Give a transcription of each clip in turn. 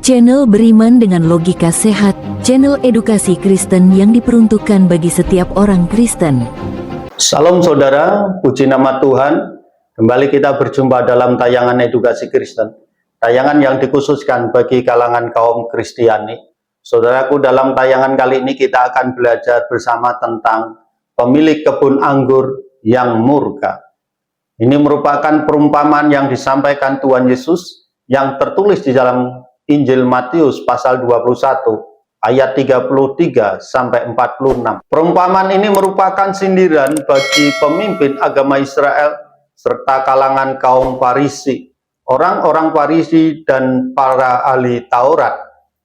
Channel beriman dengan logika sehat, channel edukasi Kristen yang diperuntukkan bagi setiap orang Kristen. Salam saudara, puji nama Tuhan. Kembali kita berjumpa dalam tayangan edukasi Kristen. Tayangan yang dikhususkan bagi kalangan kaum Kristiani. Saudaraku, dalam tayangan kali ini kita akan belajar bersama tentang pemilik kebun anggur yang murka. Ini merupakan perumpamaan yang disampaikan Tuhan Yesus yang tertulis di dalam Injil Matius pasal 21 ayat 33 sampai 46. Perumpamaan ini merupakan sindiran bagi pemimpin agama Israel serta kalangan kaum Farisi. Orang-orang Farisi dan para ahli Taurat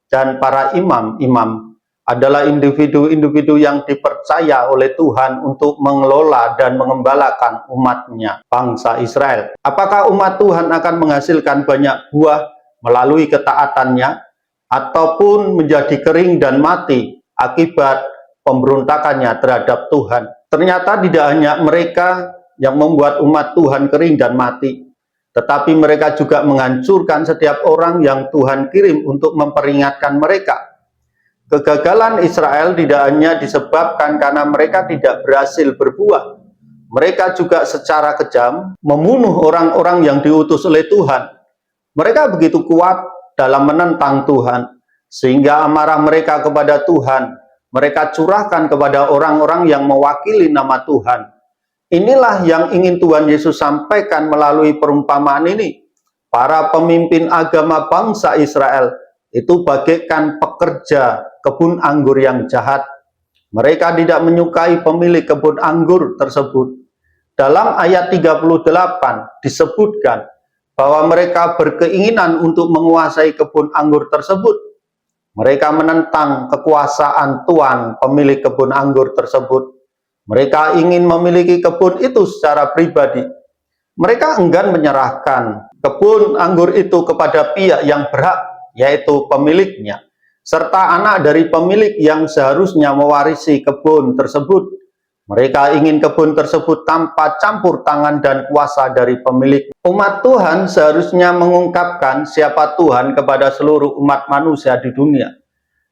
dan para imam-imam adalah individu-individu yang dipercaya oleh Tuhan untuk mengelola dan mengembalakan umatnya, bangsa Israel. Apakah umat Tuhan akan menghasilkan banyak buah melalui ketaatannya, ataupun menjadi kering dan mati akibat pemberontakannya terhadap Tuhan? Ternyata tidak hanya mereka yang membuat umat Tuhan kering dan mati, tetapi mereka juga menghancurkan setiap orang yang Tuhan kirim untuk memperingatkan mereka. Kegagalan Israel tidak hanya disebabkan karena mereka tidak berhasil berbuah. Mereka juga secara kejam membunuh orang-orang yang diutus oleh Tuhan. Mereka begitu kuat dalam menentang Tuhan, sehingga amarah mereka kepada Tuhan, mereka curahkan kepada orang-orang yang mewakili nama Tuhan. Inilah yang ingin Tuhan Yesus sampaikan melalui perumpamaan ini. Para pemimpin agama bangsa Israel itu bagaikan pekerja kebun anggur yang jahat. Mereka tidak menyukai pemilik kebun anggur tersebut. Dalam ayat 38 disebutkan bahwa mereka berkeinginan untuk menguasai kebun anggur tersebut. Mereka menentang kekuasaan tuan pemilik kebun anggur tersebut. Mereka ingin memiliki kebun itu secara pribadi. Mereka enggan menyerahkan kebun anggur itu kepada pihak yang berhak, yaitu pemiliknya, serta anak dari pemilik yang seharusnya mewarisi kebun tersebut. Mereka ingin kebun tersebut tanpa campur tangan dan kuasa dari pemilik. Umat Tuhan seharusnya mengungkapkan siapa Tuhan kepada seluruh umat manusia di dunia.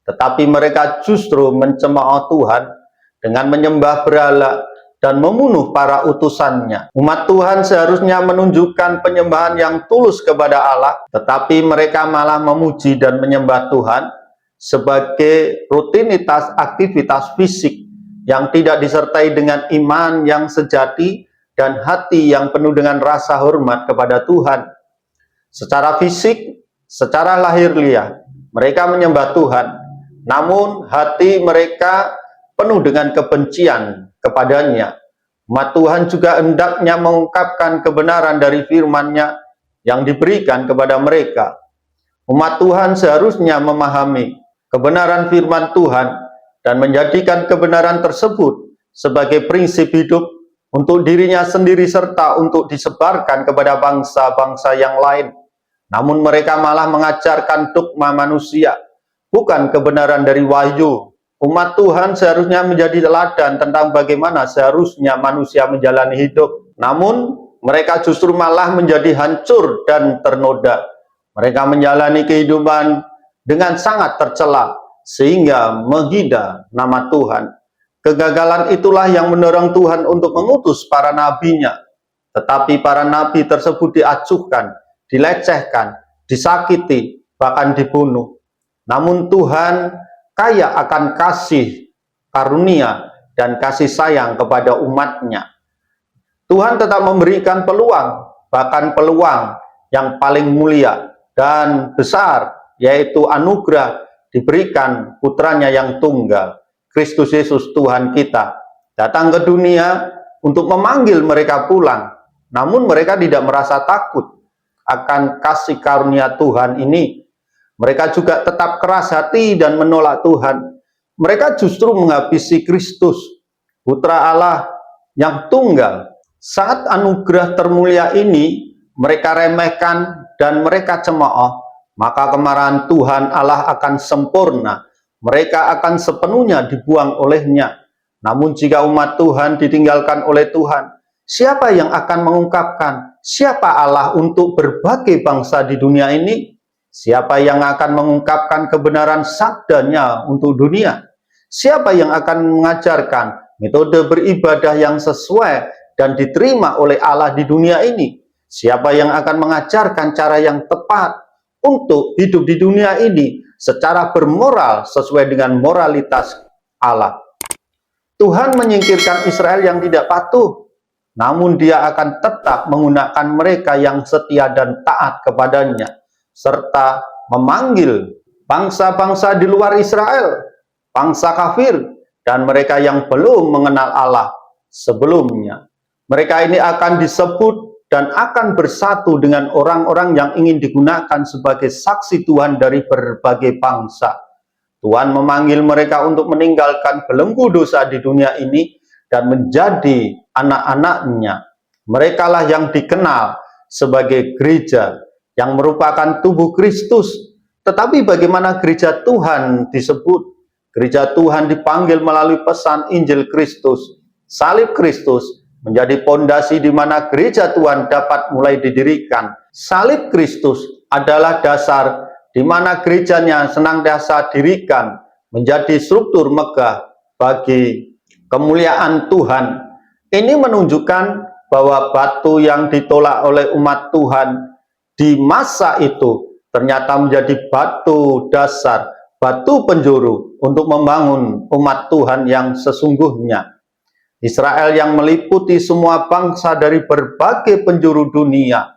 Tetapi mereka justru mencemooh Tuhan dengan menyembah berhala dan membunuh para utusannya. Umat Tuhan seharusnya menunjukkan penyembahan yang tulus kepada Allah, tetapi mereka malah memuji dan menyembah Tuhan sebagai rutinitas aktivitas fisik yang tidak disertai dengan iman yang sejati dan hati yang penuh dengan rasa hormat kepada Tuhan. Secara fisik, secara lahiriah, mereka menyembah Tuhan, namun hati mereka penuh dengan kebencian kepadanya. Umat Tuhan juga hendaknya mengungkapkan kebenaran dari firman-Nya yang diberikan kepada mereka. Umat Tuhan seharusnya memahami kebenaran firman Tuhan dan menjadikan kebenaran tersebut sebagai prinsip hidup untuk dirinya sendiri serta untuk disebarkan kepada bangsa-bangsa yang lain. Namun mereka malah mengajarkan dogma manusia, bukan kebenaran dari wahyu. Umat Tuhan seharusnya menjadi teladan tentang bagaimana seharusnya manusia menjalani hidup. Namun mereka justru malah menjadi hancur dan ternoda. Mereka menjalani kehidupan dengan sangat tercela, sehingga menghina nama Tuhan. Kegagalan itulah yang mendorong Tuhan untuk mengutus para nabinya. Tetapi para nabi tersebut diacuhkan, dilecehkan, disakiti, bahkan dibunuh. Namun Tuhan kaya akan kasih karunia dan kasih sayang kepada umatnya. Tuhan tetap memberikan peluang, bahkan peluang yang paling mulia dan besar, yaitu anugerah diberikan putranya yang tunggal, Kristus Yesus Tuhan kita, datang ke dunia untuk memanggil mereka pulang. Namun mereka tidak merasa takut akan kasih karunia Tuhan ini. Mereka juga tetap keras hati dan menolak Tuhan. Mereka justru menghabisi Kristus, Putra Allah yang tunggal. Saat anugerah termulia ini mereka remehkan dan mereka cemooh, maka kemarahan Tuhan Allah akan sempurna. Mereka akan sepenuhnya dibuang olehnya. Namun jika umat Tuhan ditinggalkan oleh Tuhan, siapa yang akan mengungkapkan siapa Allah untuk berbagai bangsa di dunia ini? Siapa yang akan mengungkapkan kebenaran sabdanya untuk dunia? Siapa yang akan mengajarkan metode beribadah yang sesuai dan diterima oleh Allah di dunia ini? Siapa yang akan mengajarkan cara yang tepat untuk hidup di dunia ini secara bermoral sesuai dengan moralitas Allah? Tuhan menyingkirkan Israel yang tidak patuh, namun Dia akan tetap menggunakan mereka yang setia dan taat kepadanya, serta memanggil bangsa-bangsa di luar Israel, bangsa kafir, dan mereka yang belum mengenal Allah sebelumnya. Mereka ini akan disebut dan akan bersatu dengan orang-orang yang ingin digunakan sebagai saksi Tuhan dari berbagai bangsa. Tuhan memanggil mereka untuk meninggalkan belenggu dosa di dunia ini dan menjadi anak-anaknya. Merekalah yang dikenal sebagai gereja yang merupakan tubuh Kristus. Tetapi bagaimana gereja Tuhan disebut? Gereja Tuhan dipanggil melalui pesan Injil Kristus. Salib Kristus menjadi pondasi di mana gereja Tuhan dapat mulai didirikan. Salib Kristus adalah dasar di mana gerejanya senantiasa dirikan menjadi struktur megah bagi kemuliaan Tuhan. Ini menunjukkan bahwa batu yang ditolak oleh umat Tuhan di masa itu ternyata menjadi batu dasar, batu penjuru untuk membangun umat Tuhan yang sesungguhnya. Israel yang meliputi semua bangsa dari berbagai penjuru dunia.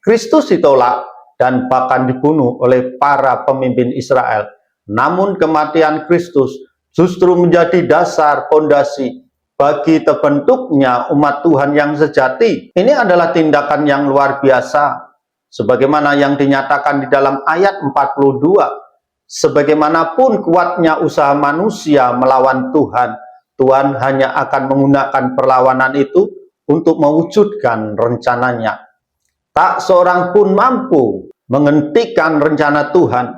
Kristus ditolak dan bahkan dibunuh oleh para pemimpin Israel. Namun kematian Kristus justru menjadi dasar pondasi bagi terbentuknya umat Tuhan yang sejati. Ini adalah tindakan yang luar biasa, sebagaimana yang dinyatakan di dalam ayat 42. Sebagaimanapun kuatnya usaha manusia melawan Tuhan, Tuhan hanya akan menggunakan perlawanan itu untuk mewujudkan rencananya. Tak seorang pun mampu menghentikan rencana Tuhan.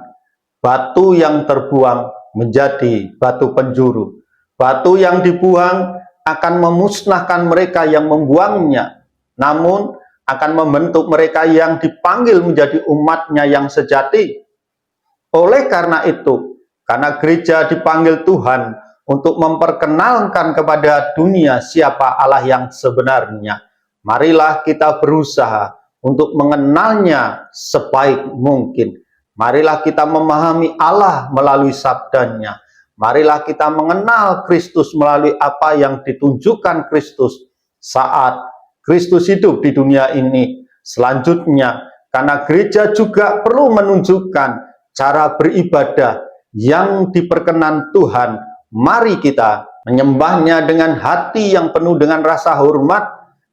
Batu yang terbuang menjadi batu penjuru. Batu yang dibuang akan memusnahkan mereka yang membuangnya, namun akan membentuk mereka yang dipanggil menjadi umatnya yang sejati. Oleh karena itu, karena gereja dipanggil Tuhan untuk memperkenalkan kepada dunia siapa Allah yang sebenarnya, marilah kita berusaha untuk mengenalnya sebaik mungkin. Marilah kita memahami Allah melalui sabdanya. Marilah kita mengenal Kristus melalui apa yang ditunjukkan Kristus saat Kristus hidup di dunia ini. Selanjutnya, karena gereja juga perlu menunjukkan cara beribadah yang diperkenan Tuhan, mari kita menyembahnya dengan hati yang penuh dengan rasa hormat,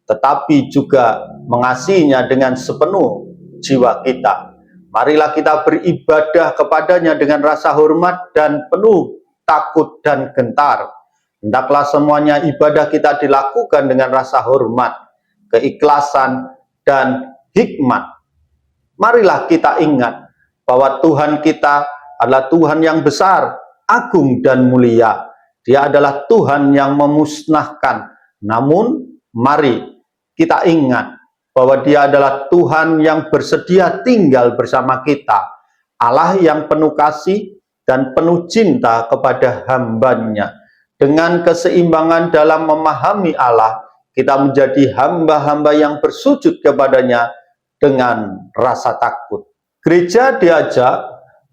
tetapi juga mengasihinya dengan sepenuh jiwa kita. Marilah kita beribadah kepadanya dengan rasa hormat dan penuh takut dan gentar. Hendaklah semuanya ibadah kita dilakukan dengan rasa hormat, keikhlasan, dan hikmat. Marilah kita ingat bahwa Tuhan kita adalah Tuhan yang besar, agung, dan mulia. Dia adalah Tuhan yang memusnahkan. Namun, mari kita ingat bahwa Dia adalah Tuhan yang bersedia tinggal bersama kita, Allah yang penuh kasih dan penuh cinta kepada hamba-Nya. Dengan keseimbangan dalam memahami Allah, kita menjadi hamba-hamba yang bersujud kepadanya dengan rasa takut. Gereja diajak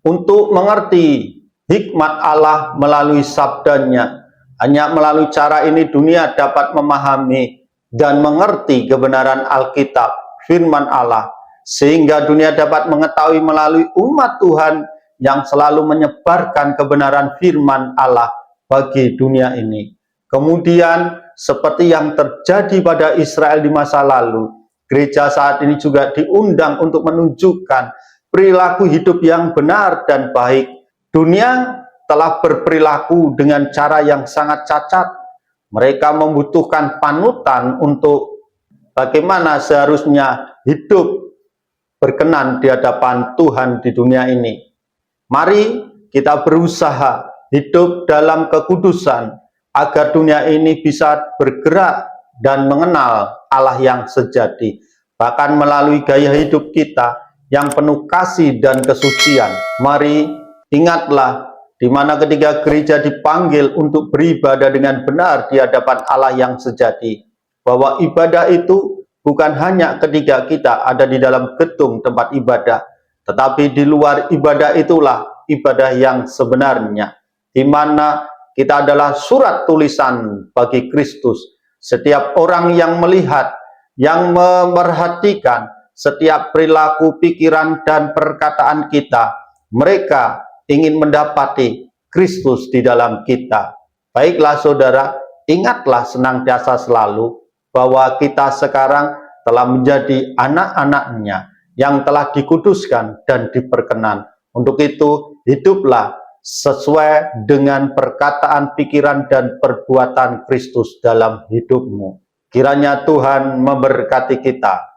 untuk mengerti hikmat Allah melalui sabdanya. Hanya melalui cara ini dunia dapat memahami dan mengerti kebenaran Alkitab, firman Allah, sehingga dunia dapat mengetahui melalui umat Tuhan yang selalu menyebarkan kebenaran firman Allah bagi dunia ini. Kemudian, seperti yang terjadi pada Israel di masa lalu, gereja saat ini juga diundang untuk menunjukkan perilaku hidup yang benar dan baik. Dunia telah berperilaku dengan cara yang sangat cacat. Mereka membutuhkan panutan untuk bagaimana seharusnya hidup berkenan di hadapan Tuhan di dunia ini. Mari kita berusaha hidup dalam kekudusan agar dunia ini bisa bergerak dan mengenal Allah yang sejati. Bahkan melalui gaya hidup kita yang penuh kasih dan kesucian. Mari ingatlah di mana ketika gereja dipanggil untuk beribadah dengan benar di hadapan Allah yang sejati, bahwa ibadah itu bukan hanya ketika kita ada di dalam gedung tempat ibadah, tetapi di luar ibadah itulah ibadah yang sebenarnya, di mana kita adalah surat tulisan bagi Kristus. Setiap orang yang melihat, yang memerhatikan setiap perilaku, pikiran, dan perkataan kita, mereka ingin mendapati Kristus di dalam kita. Baiklah saudara, ingatlah senantiasa selalu bahwa kita sekarang telah menjadi anak-anaknya yang telah dikuduskan dan diperkenan. Untuk itu, hiduplah sesuai dengan perkataan, pikiran, dan perbuatan Kristus dalam hidupmu. Kiranya Tuhan memberkati kita.